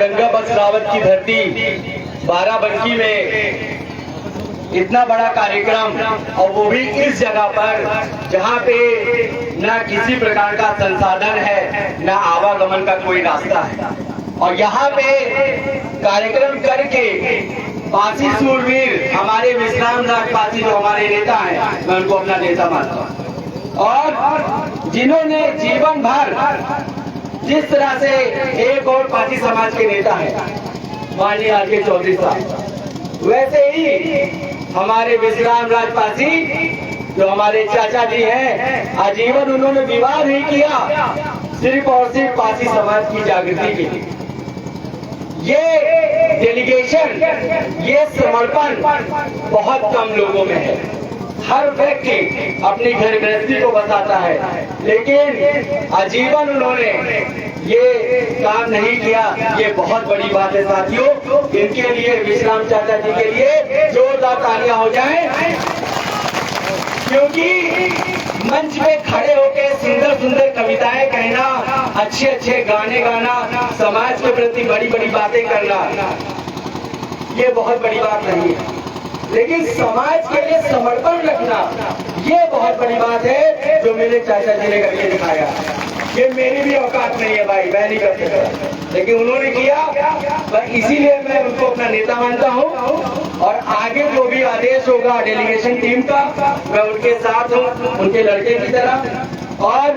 गंगा बख्शरावत की धरती बाराबंकी में इतना बड़ा कार्यक्रम, और वो भी इस जगह पर जहाँ पे न किसी प्रकार का संसाधन है, न आवागमन का कोई रास्ता है, और यहाँ पे कार्यक्रम करके पासी सूरवीर हमारे विश्राम राज पासी जो हमारे नेता हैं, मैं उनको अपना नेता मानता हूँ, और जिन्होंने जीवन भर जिस तरह से एक और पासी समाज के नेता हैं माननीय आर.के. चौधरी साहब, वैसे ही हमारे विश्राम राज पासी जो हमारे चाचा जी हैं, आजीवन उन्होंने विवाह नहीं किया सिर्फ और सिर्फ पासी समाज की जागृति के लिए। ये डेलीगेशन, ये समर्पण बहुत कम लोगों में है। हर व्यक्ति अपनी घर गृहस्थी को बताता है, लेकिन आजीवन उन्होंने ये काम नहीं किया। ये बहुत बड़ी बात है साथियों। इनके लिए, विश्राम चाचा जी के लिए जोरदार तालियां हो जाएं, क्योंकि मंच पे खड़े होकर सुंदर सुंदर कविताएं कहना, अच्छे अच्छे गाने गाना, समाज के प्रति बड़ी बड़ी बातें करना, ये बहुत बड़ी बात नहीं है, लेकिन समाज के लिए समर्पण रखना ये बहुत बड़ी बात है जो मेरे चाचा जी ने करके दिखाया। ये मेरी भी औकात नहीं है भाई, मैं नहीं कर सकता, लेकिन उन्होंने किया, बस इसीलिए मैं उनको अपना नेता मानता हूँ। और आगे जो भी आदेश होगा डेलीगेशन टीम का, मैं उनके साथ हूँ, उनके लड़के की तरह। और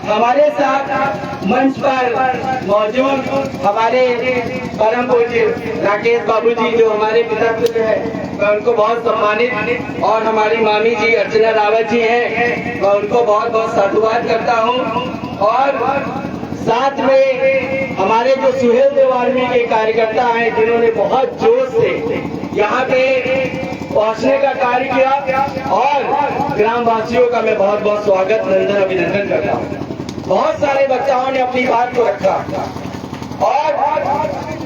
हमारे साथ मंच पर मौजूद हमारे परम पूज्य राकेश बाबू जी जो हमारे पिता है, मैं उनको बहुत सम्मानित, और हमारी मामी जी अर्चना रावत जी हैं, मैं उनको बहुत बहुत साधुवाद करता हूँ। और साथ में हमारे जो सुहेल देव आर्मी के कार्यकर्ता हैं, जिन्होंने बहुत जोश से यहाँ पे पहुँचने का कार्य किया, और ग्रामवासियों का मैं बहुत बहुत स्वागत, नंदन, अभिनंदन करता हूँ। बहुत सारे बच्चाओं ने अपनी बात को रखा, और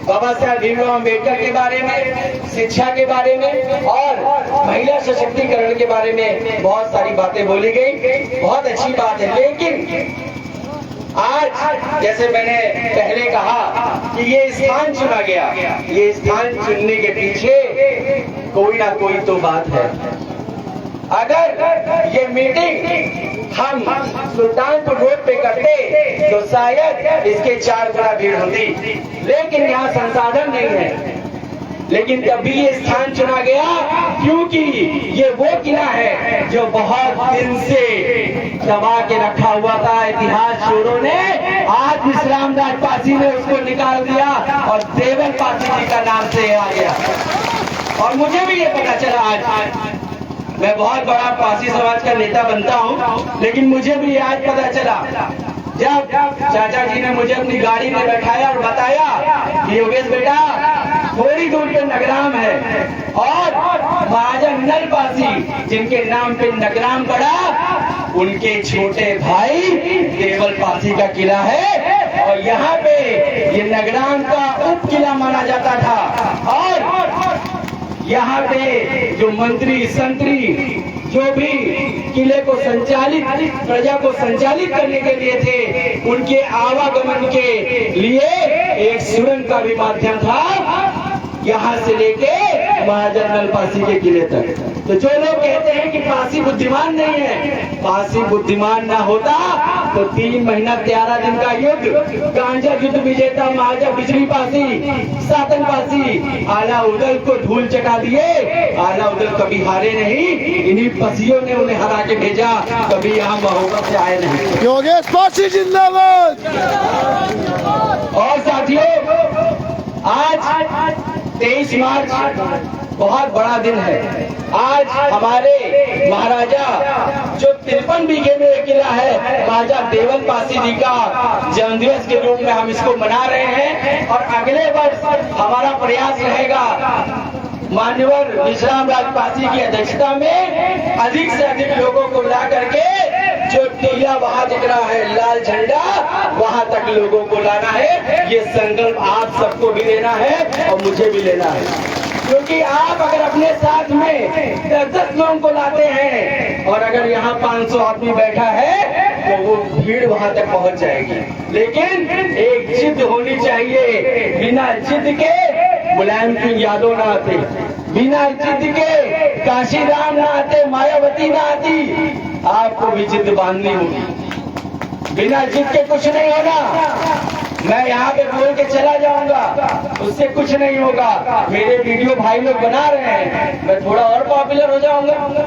बाबा साहब भीमराव अम्बेडकर के बारे में, शिक्षा के बारे में, और महिला सशक्तिकरण के बारे में बहुत सारी बातें बोली गई। बहुत अच्छी बात है, लेकिन आज जैसे मैंने पहले कहा कि ये स्थान चुना गया, ये स्थान चुनने के पीछे कोई ना कोई तो बात है। अगर ये मीटिंग हम सुल्तानपुर रोड पे करते तो शायद इसके 4 गुना भीड़ होती, लेकिन यहाँ संसाधन नहीं है। लेकिन तभी ये स्थान चुना गया क्योंकि ये वो किला है जो बहुत दिन से दबा के रखा हुआ था। इतिहास चोरों ने, आज विश्राम राज पासी ने उसको निकाल दिया और देवल पासी जी का नाम से आ गया। और मुझे भी ये पता चला, आज मैं बहुत बड़ा पासी समाज का नेता बनता हूँ, लेकिन मुझे भी आज पता चला जब चाचा जी ने मुझे अपनी गाड़ी में बैठाया और बताया कि योगेश बेटा थोड़ी दूर पे नगराम है, और महाराजा नल पासी जिनके नाम पे नगराम पड़ा, उनके छोटे भाई देवल पासी का किला है, और यहाँ पे ये नगराम का उप किला माना जाता था। और यहाँ पे जो मंत्री संतरी जो भी किले को संचालित, प्रजा को संचालित करने के लिए थे, उनके आवागमन के लिए एक सुरंग का भी माध्यम था, यहाँ से लेके महाराजा नल पासी के किले तक। तो जो लोग कहते हैं कि पासी बुद्धिमान नहीं है, पासी बुद्धिमान ना होता तो 3 महीना 11 दिन का युद्ध, गांजा युद्ध विजेता महाराजा बिजली पासी, सातन पासी, आला उदल को धूल चटा दिए। आला उदल कभी हारे नहीं, इन्हीं पसियों ने उन्हें हरा के भेजा, कभी यहाँ महोबत से आए नहीं। योगेश पासी जिंदाबाद। और साथियों, आज 23 मार्च बहुत बड़ा दिन है। आज हमारे महाराजा जो 53 बीघे में एक किला है, महाराजा देवल पासी जी का जन्मदिवस के रूप में हम इसको मना रहे हैं। और अगले वर्ष हमारा प्रयास रहेगा मान्यवर विश्राम राज पासी की अध्यक्षता में अधिक से अधिक लोगों को ला करके जो टीला वहां दिख रहा है, लाल झंडा, वहां तक लोगों को लाना है। ये संकल्प आप सबको भी लेना है और मुझे भी लेना है, क्योंकि आप अगर अपने साथ में 10-10 लोगों को लाते हैं, और अगर यहाँ 500 आदमी बैठा है तो वो भीड़ वहां तक पहुंच जाएगी। लेकिन एक जिद होनी चाहिए, बिना जिद के मुलायम सिंह यादव ना आते, बिना जिद के काशीराम ना आते, मायावती ना आती। आपको भी जिद बांधनी होगी, बिना जिद के कुछ नहीं होना। मैं यहाँ पे बोल के चला जाऊंगा, उससे कुछ नहीं होगा। मेरे वीडियो भाई लोग बना रहे हैं, मैं थोड़ा और पॉपुलर हो जाऊंगा,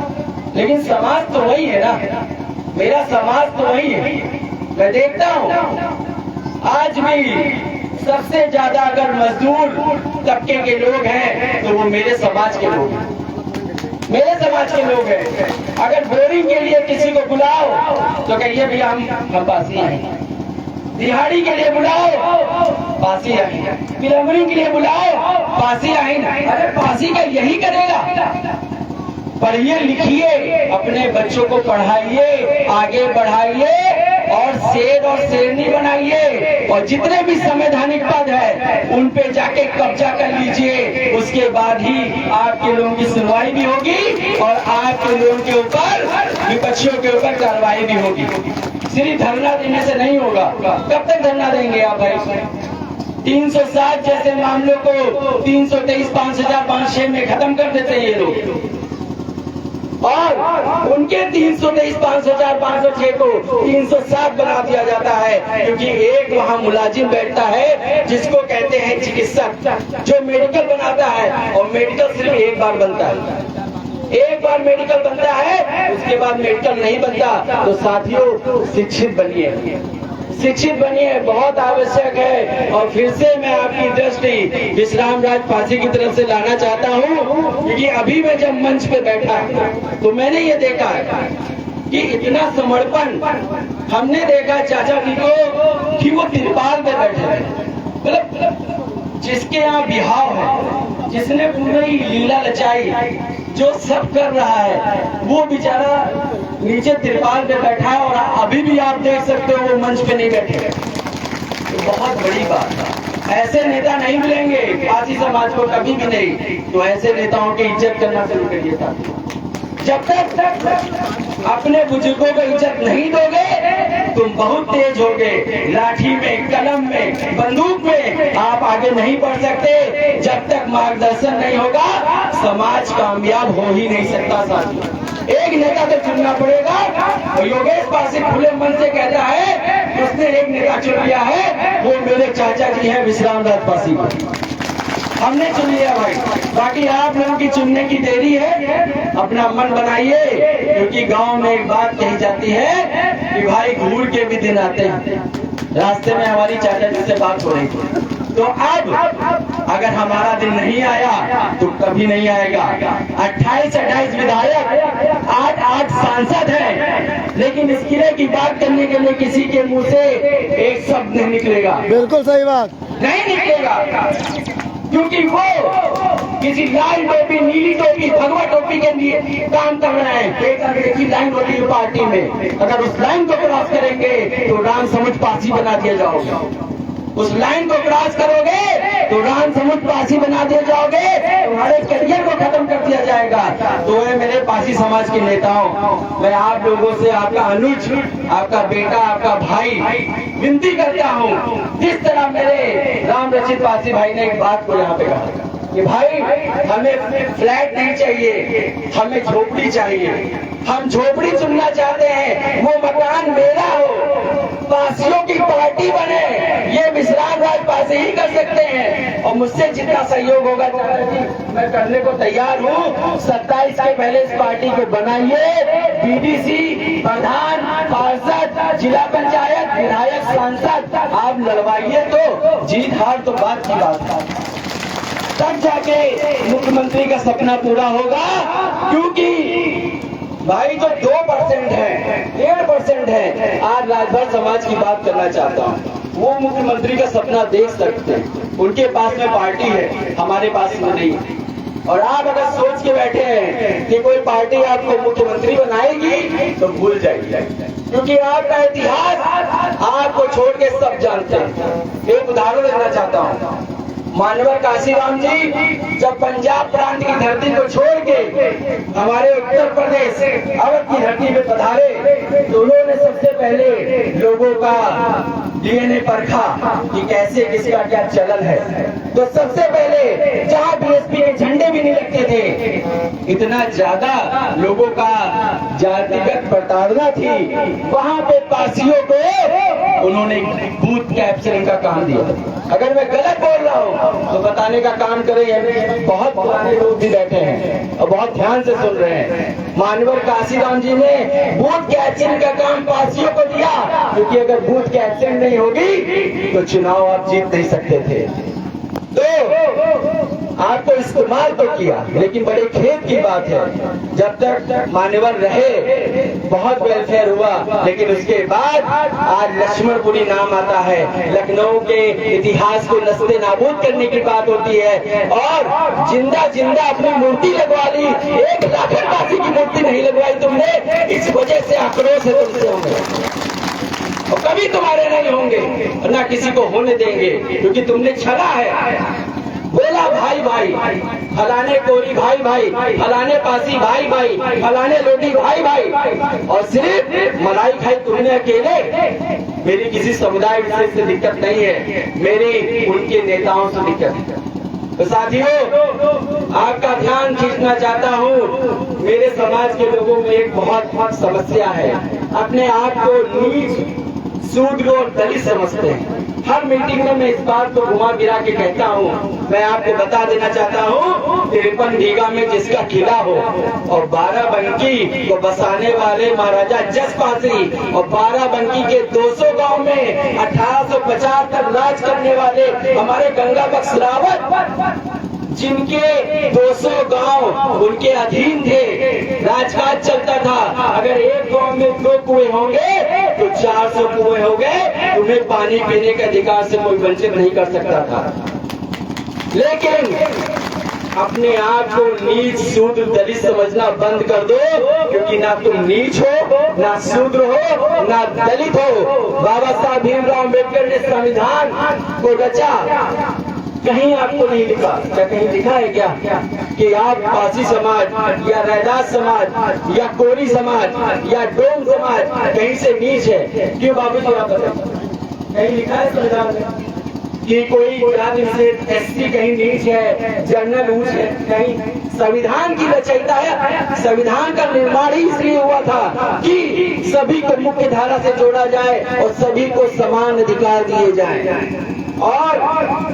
लेकिन समाज तो वही है ना, मेरा समाज तो वही है। मैं देखता हूँ आज भी सबसे ज्यादा अगर मजदूर तबके के लोग हैं तो वो मेरे समाज के लोग हैं, मेरे समाज के लोग हैं। अगर बोरिंग के लिए किसी को बुलाओ तो कहिए भैया हम पासी हैं, दिहाड़ी के लिए बुलाओ पासी आए, प्लम्बरिंग के लिए बुलाओ पासी आए। अरे पासी का यही करेगा। पढ़िए लिखिए, अपने बच्चों को पढ़ाइए, आगे बढ़ाइए और शेर और शेरनी बनाइए। और जितने भी संवैधानिक पद है उन पे जाके कब्जा कर लीजिए, उसके बाद ही आपके लोगों की सुनवाई भी होगी और आपके लोगों के ऊपर, विपक्षियों के ऊपर कार्रवाई भी होगी। सिर्फ धरना देने से नहीं होगा। कब तक धरना देंगे आप भाई? 307 जैसे मामलों को 323 5,506 में खत्म कर देते हैं ये लोग, और उनके 323 5,506 को 307 बना दिया जाता है, क्योंकि एक वहाँ मुलाजिम बैठता है जिसको कहते हैं चिकित्सक, जो मेडिकल बनाता है। और मेडिकल सिर्फ एक बार बनता है, एक बार मेडिकल बनता है, उसके बाद मेडिकल नहीं बनता। तो साथियों, शिक्षित बनिए, शिक्षित बनिए, बहुत आवश्यक है। और फिर से मैं आपकी दृष्टि विश्राम राज पासी की तरफ से लाना चाहता हूँ, क्योंकि अभी मैं जब मंच पे बैठा तो मैंने ये देखा कि इतना समर्पण हमने देखा चाचा जी को कि वो तिरपाल पे बैठे थे। मतलब जिसके यहाँ बिहाव है, जिसने पूरी लीला रचाई, जो सब कर रहा है, वो बेचारा नीचे तिरपाल पे बैठा है। और अभी भी आप देख सकते हो वो मंच पे नहीं बैठे। तो बहुत बड़ी बात है, ऐसे नेता नहीं मिलेंगे पासी समाज को कभी भी नहीं। तो ऐसे नेताओं की इज्जत करना शुरू करिए साथियों। जब तक अपने बुजुर्गों को इज्जत नहीं दोगे तुम बहुत तेज होगे, लाठी में, कलम में, बंदूक में आप आगे नहीं बढ़ सकते। जब तक मार्गदर्शन नहीं होगा समाज कामयाब हो ही नहीं सकता साथियों। एक नेता तो चुनना पड़ेगा। और योगेश पासी खुले मन से कहता है उसने एक नेता चुन लिया है, वो मेरे चाचा जी हैं विश्राम राज पासी को हमने चुन लिया भाई। बाकी आप लोगों की चुनने की देरी है, अपना मन बनाइए। क्योंकि गांव में एक बात कही जाती है कि भाई घूर के भी दिन आते हैं। रास्ते में हमारी चाचा जी से बात हो रही थी, तो अब अगर हमारा दिन नहीं आया तो कभी नहीं आएगा। 28 विधायक, 8 सांसद हैं, लेकिन इस किले की बात करने के लिए किसी के मुंह से एक शब्द नहीं निकलेगा। बिल्कुल सही बात, नहीं निकलेगा, क्योंकि वो किसी लाल टोपी, नीली टोपी, भगवा टोपी के लिए काम कर रहे हैं। एक अंग्रेजी लाइन होती है पार्टी में, अगर उस लाइन को क्रॉस करेंगे तो राम समुझ पासी बना दिया जाओगे। उस लाइन को क्रॉस करोगे तो राम समुद्र पासी बना दिए जाओगे, तुम्हारे करियर को खत्म कर दिया जाएगा। तो है मेरे पासी समाज के नेताओं, मैं आप लोगों से, आपका अनुज, आपका बेटा, आपका भाई विनती करता हूँ, जिस तरह मेरे राम रचित पासी भाई ने एक बात को यहाँ पे कहा कि भाई हमें फ्लैट नहीं चाहिए, हमें झोपड़ी चाहिए। हम झोपड़ी चुनना चाहते हैं, वो मकान मेरा हो, पासियों की पार्टी बने, ये विश्राम राज पासी ही कर सकते हैं। और मुझसे जितना सहयोग होगा मैं करने को तैयार हूँ। 27 के पहले इस पार्टी को बनाइए, बीडीसी, प्रधान, पार्षद, जिला पंचायत, विधायक, सांसद आप लड़वाइए, तो जीत हार तो बात की बात है, तब जाके मुख्यमंत्री का सपना पूरा होगा। क्योंकि भाई जो 2% है, 1.5% है, आज राजभर समाज की बात करना चाहता हूँ, वो मुख्यमंत्री का सपना देख सकते हैं। उनके पास में पार्टी है, हमारे पास में नहीं। और आप अगर सोच के बैठे हैं कि कोई पार्टी आपको मुख्यमंत्री बनाएगी तो भूल जाइए, क्योंकि आपका इतिहास आपको छोड़ के सब जानते हैं। एक उदाहरण देना चाहता हूँ, मानवर काशीराम जी जब पंजाब प्रांत की धरती को छोड़ के हमारे उत्तर प्रदेश अवध की धरती में पधारे, तो उन्होंने सबसे पहले लोगों का डीएनए परखा कि कैसे किसका क्या चलन है, तो सबसे पहले जहां बीएसपी के झंडे भी नहीं लगते थे, इतना ज्यादा लोगों का जातिगत प्रताड़ना थी, वहां पे पार्सियों को उन्होंने बूथ कैप्चरिंग का काम दिया। अगर मैं गलत बोल रहा हूं तो बताने का काम करें। बहुत पुराने लोग भी बैठे हैं और बहुत ध्यान से सुन रहे हैं। मानवर काशीराम जी ने बूथ कैप्चरिंग का काम पार्सियों को दिया, क्योंकि अगर बूथ कैप्चरिंग नहीं होगी तो चुनाव आप जीत नहीं सकते थे। तो आपको इस्तेमाल तो किया, लेकिन बड़े खेद की बात है, जब तक मान्यवर रहे बहुत वेलफेयर हुआ, लेकिन उसके बाद आज लक्ष्मणपुरी नाम आता है। लखनऊ के इतिहास को नस्ते नाबूद करने की बात होती है, और जिंदा जिंदा अपनी मूर्ति लगवा ली। एक लाखनवासी की मूर्ति नहीं लगवाई तुमने, इस वजह से आक्रोश है तुमसे हमें, और कभी तुम्हारे नहीं होंगे और ना किसी को होने देंगे, क्योंकि तुमने छला है। बोला भाई भाई, फलाने कोरी भाई भाई, फलाने पासी भाई भाई, फलाने लोटी भाई भाई, और सिर्फ मलाई खाई तुमने अकेले। मेरी किसी समुदाय विशेष से दिक्कत नहीं है, मेरी उनके नेताओं से दिक्कत है। तो साथियों, आपका ध्यान खींचना चाहता हूँ, मेरे समाज के लोगों में एक बहुत समस्या है, अपने आप को नीच, शूद्र और दलित समझते हैं। हर मीटिंग में मैं इस बात को घुमा गिरा के कहता हूँ। मैं आपको बता देना चाहता हूँ, 53 बीघा में जिसका किला हो और 12 बंकी को बसाने वाले महाराजा जसपासरी, और 12 बंकी के 200 गांव में 1850 तक राज करने वाले हमारे गंगा बख्श रावत, जिनके 200 गांव उनके अधीन थे, राजकाज चलता था। अगर एक गांव में 2 कुएं होंगे तो 400 कुएं हो गए, तुम्हें पानी पीने के अधिकार से कोई वंचित नहीं कर सकता था। लेकिन अपने आप को नीच, शूद्र, दलित समझना बंद कर दो, क्योंकि ना तुम नीच हो, ना शूद्र हो, ना दलित हो। बाबा साहब भीमराव अम्बेडकर ने संविधान को रचा, कहीं आपको नहीं लिखा, क्या कहीं लिखा है क्या कि आप पासी समाज या रैदास समाज या कोरी समाज या डोम समाज कहीं से नीच है? क्यों बाबूजी आप बताइए, कहीं लिखा है संविधान में कि कोई जाति विशेष एससी कहीं नीच है, जनरल ऊंच है? कहीं। संविधान की रचयिता है। संविधान का निर्माण ही इसलिए हुआ था कि सभी को मुख्य धारा से जोड़ा जाए और सभी को समान अधिकार दिए जाए। और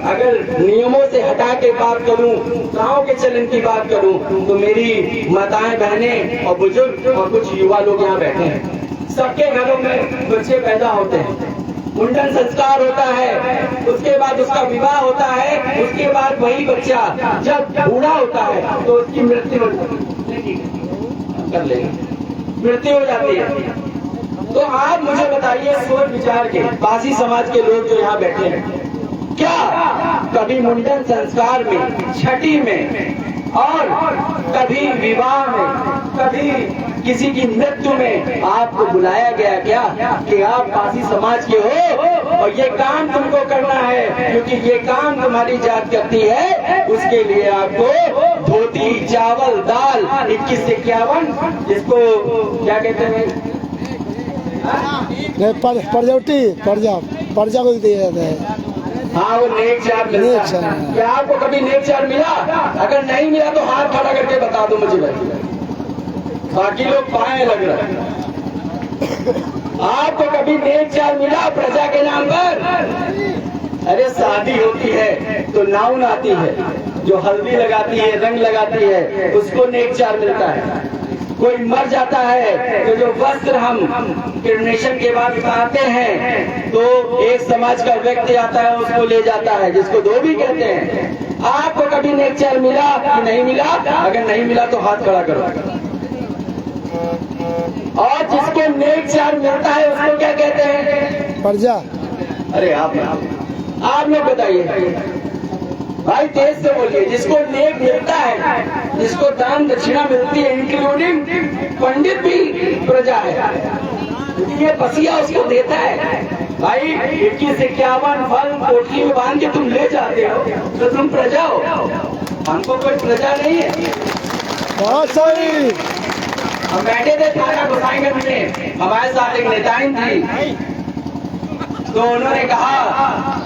अगर नियमों से हटा के बात करूं, गांव के चलन की बात करूं, तो मेरी माताएं, बहनें और बुजुर्ग और कुछ युवा लोग यहाँ बैठे हैं। सबके घरों में बच्चे पैदा होते हैं, मुंडन संस्कार होता है, उसके बाद उसका विवाह होता है, उसके बाद वही बच्चा जब बूढ़ा होता है तो उसकी मृत्यु कर लेगा, मृत्यु हो जाती है। तो आप मुझे बताइए, सोच विचार के पासी समाज के लोग जो यहाँ बैठे हैं, क्या कभी मुंडन संस्कार में, छठी में और कभी विवाह में, कभी किसी की मृत्यु में आपको बुलाया गया क्या कि आप पासी समाज के हो और ये काम तुमको करना है, क्योंकि ये काम तुम्हारी जात करती है, उसके लिए आपको धोती, चावल, दाल 21-51, जिसको क्या कहते हैं, पर्जा को दिया जाता है। हाँ, वो नेक चार मिलता है। क्या आपको कभी नेक चार मिला? अगर नहीं मिला तो हाथ खड़ा करके बता दो मुझे भाई, बाकी लोग पाए लग रहे हैं। आपको कभी नेक चार मिला प्रजा के नाम पर? अरे शादी होती है तो नाउन आती है, जो हल्दी लगाती है, रंग लगाती है, उसको नेक चार मिलता है। कोई मर जाता है तो जो वस्त्र हम क्रिमिनेशन के बाद उतारते हैं, तो एक समाज का व्यक्ति आता है, उसको ले जाता है, जिसको धोबी कहते हैं। आपको कभी नेक चार मिला कि नहीं मिला? अगर नहीं मिला तो हाथ खड़ा करो। और जिसको नेक चार मिलता है उसको क्या कहते हैं? पर्जा। अरे आप लोग बताइए भाई, तेज से बोलिए। जिसको नेक मिलता है, जिसको दान दक्षिणा मिलती है, इंक्लूडिंग पंडित भी प्रजा है, ये बसिया उसको देता है। भाई 21-51 फल कोठी में बांध के तुम ले जाते हो तो तुम प्रजा हो, हमको कोई प्रजा नहीं है। बहुत सही। हम बैठे थे थाना गोसाईगंज में, हमारे साथ एक नेताइन थी, तो उन्होंने कहा,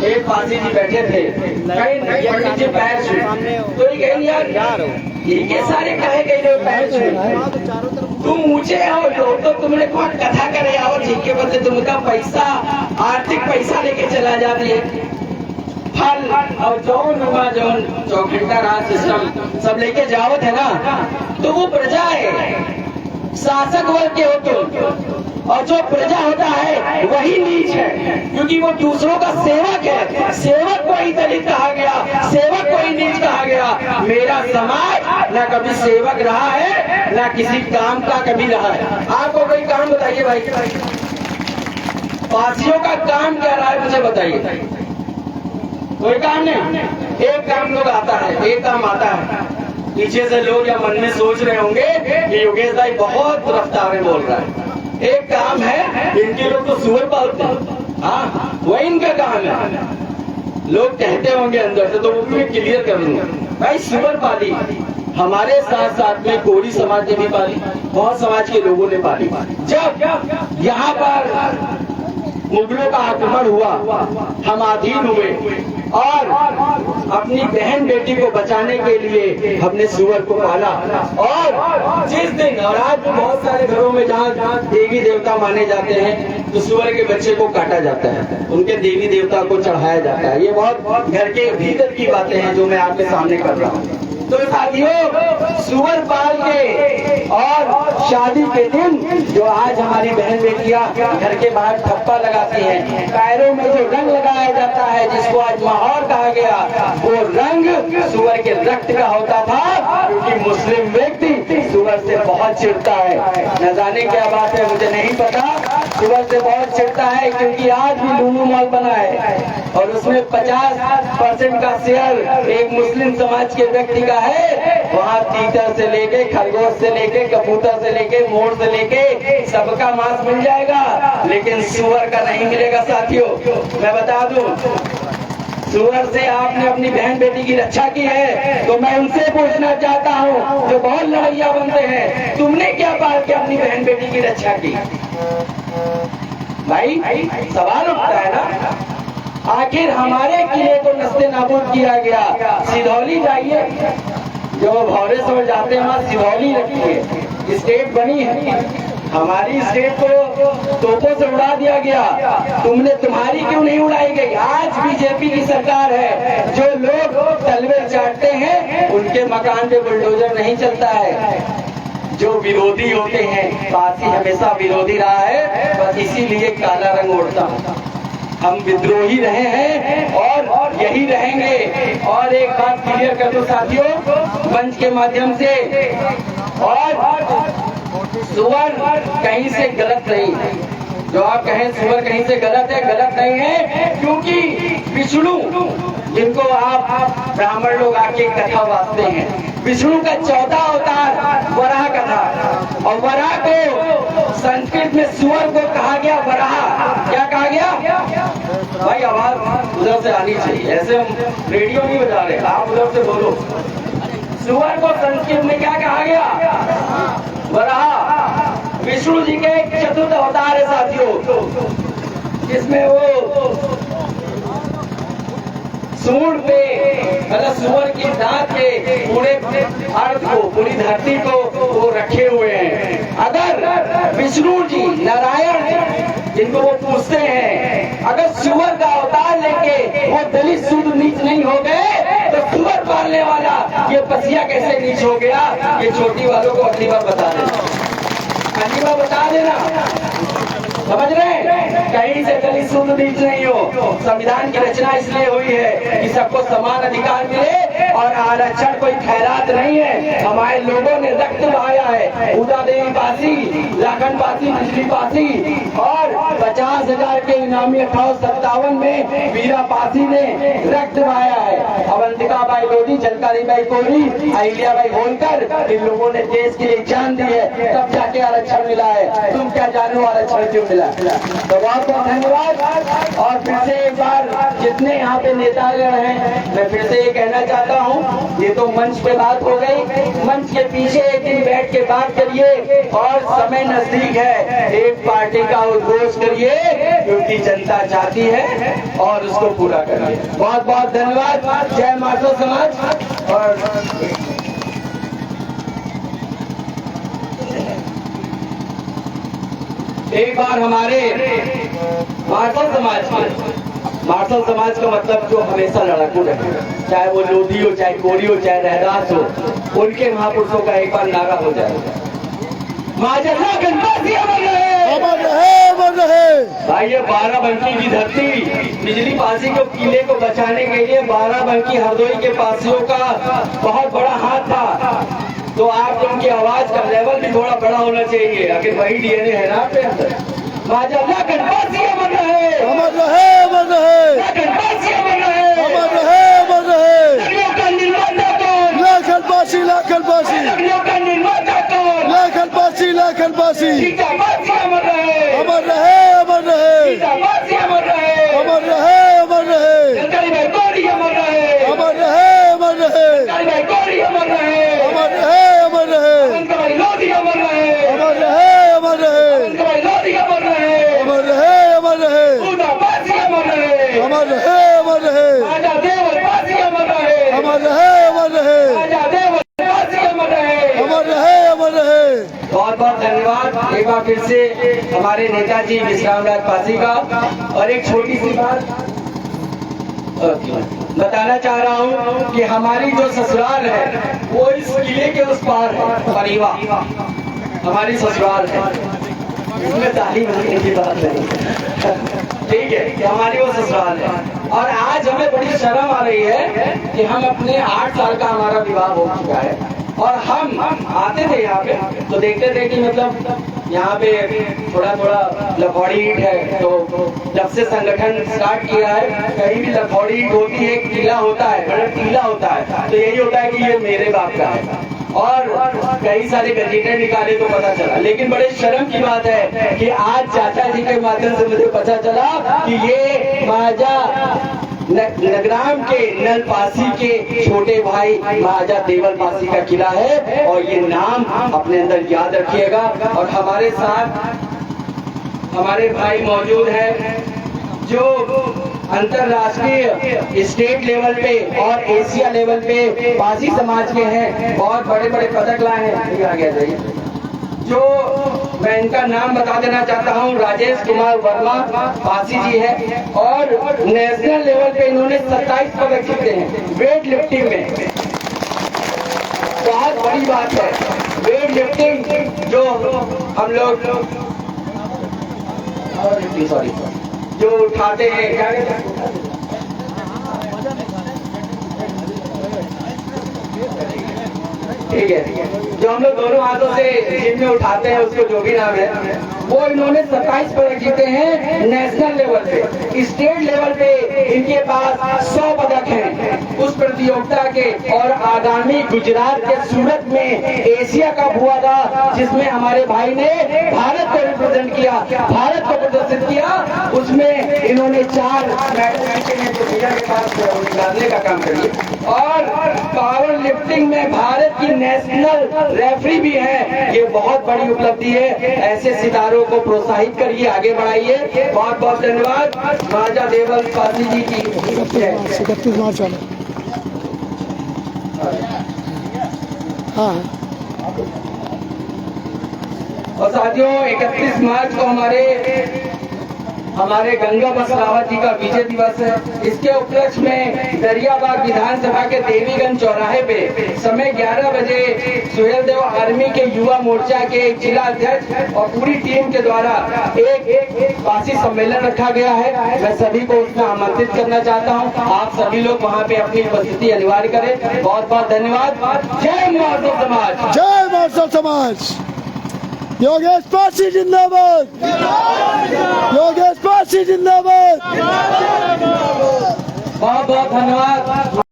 एक पासी जी बैठे थे, कहीं नीचे पैर छू, तो ये कहीं यार ये सारे कहे गए पैर छू, तुम ऊंचे आओ तो तुमने कौन कथा करे आओ ठीक के बदले तुमका पैसा आर्थिक पैसा लेके चला जाती है, फल और जौन चौखंडा राज सिस्टम सब लेके जाओ थे ना, तो वो प्रजा है, शासक वर्ग के हो तुम, और जो प्रजा होता है वही नीच है, क्योंकि वो दूसरों का सेवक है। सेवक को ही दलित कहा गया, सेवक को ही नीच कहा गया। मेरा समाज ना कभी सेवक रहा है, ना किसी काम का कभी रहा है। आपको कोई काम बताइए भाई, पासियों का काम क्या रहा है मुझे बताइए। कोई काम नहीं, एक काम लोग आता है, एक काम आता है। पीछे से लोग या मन में सोच रहे होंगे कि योगेश भाई बहुत रफ्तार में बोल रहा है। एक काम है, इनके लोग तो सुअर पालते हैं, हाँ वही इनका काम है। लोग कहते होंगे अंदर से, तो वो भी क्लियर कर दूंगा भाई, सुअर पाली हमारे साथ साथ में कोरी समाज ने भी पाली, बहुत समाज के लोगों ने पाली। जब यहाँ पर मुगलों का आक्रमण हुआ, हम अधीन हुए और अपनी बहन बेटी को बचाने के लिए हमने सुअर को पाला। और जिस दिन, और आज बहुत सारे घरों में जहाँ देवी देवता माने जाते हैं, तो सुअर के बच्चे को काटा जाता है, उनके देवी देवता को चढ़ाया जाता है। ये बहुत घर के भीतर की बातें हैं जो मैं आपके सामने कर रहा हूँ। तो साथियों, सुअर पाल के और शादी के दिन जो आज हमारी बहन बेटियां घर के बाहर ठप्पा लगाती हैं, पैरों में जो रंग लगाया जाता है जिसको आज महौर कहा गया, वो रंग सुअर के रक्त का होता था, क्योंकि मुस्लिम व्यक्ति सुअर से बहुत चिढ़ता है। न जाने क्या बात है, मुझे नहीं पता, सुअर से बहुत चिढ़ता है, क्योंकि आज भी लुलु मॉल बना है और उसमें 50% का शेयर एक मुस्लिम समाज के व्यक्ति का है। वहाँ तीतर से लेके, खरगोश से लेके, कबूतर से लेके, मोर से लेके सबका मांस मिल जाएगा, लेकिन सुअर का नहीं मिलेगा। साथियों, मैं बता दूं, सुअर से आपने अपनी बहन बेटी की रक्षा की है, तो मैं उनसे पूछना चाहता हूँ जो बहुत लड़ैया बनते हैं, तुमने क्या पाल के अपनी बहन बेटी की रक्षा की? भाई सवाल उठता है ना, आखिर हमारे किले को नस्ते नाबूद किया गया। सिधौली जाइए, जो भौरेश्वर जाते हैं वहाँ सिधौली रखी है, स्टेट बनी है, हमारी स्टेट को तोपों से उड़ा दिया गया। तुम्हारी क्यों नहीं उड़ाई गई? आज बीजेपी की सरकार है, जो लोग तलवे चाटते हैं उनके मकान पे बुलडोजर नहीं चलता है। जो विरोधी होते हैं, पासी हमेशा विरोधी रहा है, बस इसीलिए काला रंग ओढ़ता हूँ। हम विद्रोही रहे हैं और यही रहेंगे। और एक बात क्लियर कर दो साथियों, मंच के माध्यम से, और सुअर कहीं से गलत नहीं है। जो आप कहें सुअर कहीं से गलत है, गलत नहीं है, क्योंकि विष्णु जिनको आप ब्राह्मण लोग आके कथा वाचते हैं, विष्णु का 14 अवतार वराह का था, और वराह को संस्कृत में सुअर को कहा गया वराह। क्या कहा गया भाई? आवाज उधर से आनी चाहिए, ऐसे हम रेडियो नहीं बजा रहे, आप उधर से बोलो। सुअर को संस्कृत में क्या कहा गया? वराह। विष्णु जी के एक चतुर्थ अवतार है साथियों, जिसमें वो सूंड पे, मतलब सुअर की दांत के पूरे अर्थ को, पूरी धरती को वो रखे हुए हैं। अगर विष्णु जी, नारायण जी जिनको वो पूछते हैं, अगर सुअर का अवतार लेके वो दलित शुद्ध नीच नहीं हो गए, तो सुअर पालने वाला ये पसिया कैसे नीच हो गया? ये छोटी वालों को अगली बार बता देना, अगली बार बता देना, समझ रहे हैं? कहीं से दलित शुद्ध नीच नहीं हो। संविधान की रचना इसलिए हुई है कि सबको समान अधिकार मिले, और आरक्षण कोई खैरात नहीं है। हमारे लोगों ने रक्त बहाया है, उदा देवी पासी, लाखन पासी, बिजली पासी, और 50,000 के इनामी 1857 में वीरा पासी ने रक्त बहाया है। अवंतिका बाई लोधी, झलकारी बाई कोरी, अहिल्या बाई होलकर, इन लोगों ने देश के लिए जान दी है, तब जाके आरक्षण मिला है। तुम क्या जानो आरक्षण क्यों मिला? तो बहुत बहुत धन्यवाद। और फिर से एक बार जितने यहाँ पे नेतागण हैं, मैं फिर से ये कहना चाहता हूँ, ये तो मंच पे बात हो गई, मंच के पीछे एक दिन बैठ के बात करिए और समय नजदीक है, एक पार्टी का उद्घोष करिए क्योंकि जनता चाहती है और उसको पूरा करिए। बहुत बहुत धन्यवाद। जय माधव समाज। और एक बार हमारे मार्शल समाज का मतलब जो हमेशा लड़ाकू रहे, चाहे वो लोधी हो, चाहे कोरी हो, चाहे रहदास हो, उनके महापुरुषों का एक बार नारा हो जाए, माजल्ला गणपति अमर रहे, अमर रहे, अमर रहे। भाई ये बाराबंकी की धरती, बिजली पासी को किले को बचाने के लिए बाराबंकी हरदोई के पासियों का बहुत बड़ा हाथ था। तो आप उनकी आवाज का लेवल भी थोड़ा बड़ा होना चाहिए, आखिर वही डीएनए है ना आपके अंदर। माजल्ला गणपति अमर रहे, अमर रहे, अमर रहे, गणपति अमर रहे, अमर रहे, अमर रहे। नदियों का निर्माता कौन? लाखनपासी, लाखनपासी, नदियों का निर्माता कौन? लाखनपासी, लाखनपासी। सीताबाद अमर रहे, अमर रहे, अमर रहे, सीताबाद अमर रहे, अमर रहे, अमर रहे, सरकारी भाई गौरी अमर रहे, अमर रहे, अमर रहे, सरकारी भाई गौरी अमर रहे, अमर रहे, अमर रहे, सरकारी लोधी अमर रहे, अमर रहे, अमर रहे, सरकारी लोधी अमर रहे, अमर रहे, अमर रहे, सीताबाद अमर रहे, अमर रहे, अमर रहे, राजा देवल पासी अमर रहे, अमर रहे, अमर रहे, राजा देवल पासी अमर रहे। अमर रहे, अमर रहे। बहुत बहुत धन्यवाद एक बार फिर से हमारे नेताजी विश्राम राज पासी का। और एक छोटी सी बात बताना चाह रहा हूँ कि हमारी जो ससुराल है वो इस किले के उस पार है, परिवार हमारी ससुराल है, इसमें ताली बजने की बात नहीं, ठीक है, कि हमारी वो ससुराल है। और आज हमें बड़ी शर्म आ रही है कि हम अपने 8 साल का हमारा विवाह हो चुका है और हम आते थे यहाँ पे तो देखते थे कि मतलब यहाँ पे थोड़ा थोड़ा लखौड़ी ईंट है। तो जब से संगठन स्टार्ट किया है कहीं भी लखौड़ी ईंट होती है, टीला होता है, मतलब टीला होता है, तो यही होता है कि ये मेरे बाप का है। और कई सारे गजेटे निकाले तो पता चला, लेकिन बड़े शर्म की बात है कि आज चाचा जी के माध्यम से मुझे पता चला कि ये महाराजा नगराम के नल पासी के छोटे भाई महाराजा देवल पासी का किला है। और ये नाम अपने अंदर याद रखिएगा। और हमारे साथ हमारे भाई मौजूद हैं जो अंतरराष्ट्रीय स्टेट लेवल पे और एशिया लेवल पे पासी समाज के हैं, बहुत बड़े बड़े पदक लाए हैं। आ गया जाइए, जो मैं इनका नाम बता देना चाहता हूँ, राजेश कुमार वर्मा पासी जी है और नेशनल लेवल पे इन्होंने 27 पदक जीते हैं वेट लिफ्टिंग में। बहुत बड़ी बात है वेट लिफ्टिंग, जो हम लोग सॉरी जो उठाते हैं, क्या ठीक है, जो हम लोग दोनों हाथों से जिम में उठाते हैं उसको जो भी नाम है, वो इन्होंने 27 पदक जीते हैं नेशनल लेवल पे। स्टेट लेवल पे इनके पास 100 पदक हैं उस प्रतियोगिता के। और आगामी गुजरात के सूरत में एशिया कप हुआ था जिसमें हमारे भाई ने भारत को रिप्रेजेंट किया, भारत को प्रदर्शित किया, उसमें इन्होंने 4 मेडल के पास निकालने का काम किया। और पावर लिफ्टिंग में भारत की नेशनल रेफरी भी है, ये बहुत बड़ी उपलब्धि है। ऐसे सितारों को प्रोत्साहित करिए, आगे बढ़ाइए। बहुत बहुत धन्यवाद महाराजा देवल पासी जी की। 31 मार्च वाले, हाँ। और साथियों 31 मार्च को हमारे गंगा बस रावत जी का विजय दिवस है। इसके उपलक्ष्य में दरियाबाग विधानसभा के देवीगंज चौराहे पे समय 11 बजे सुहेल देव आर्मी के युवा मोर्चा के जिला अध्यक्ष और पूरी टीम के द्वारा एक पासी सम्मेलन रखा गया है। मैं सभी को उसमें आमंत्रित करना चाहता हूं, आप सभी लोग वहां पे अपनी उपस्थिति अनिवार्य करें। बहुत बहुत धन्यवाद। जय मार्शल समाज, जय मार्शल समाज। योगेश पासी जिंदाबाद, योगेश पासी जिंदाबाद। बहुत बहुत धन्यवाद।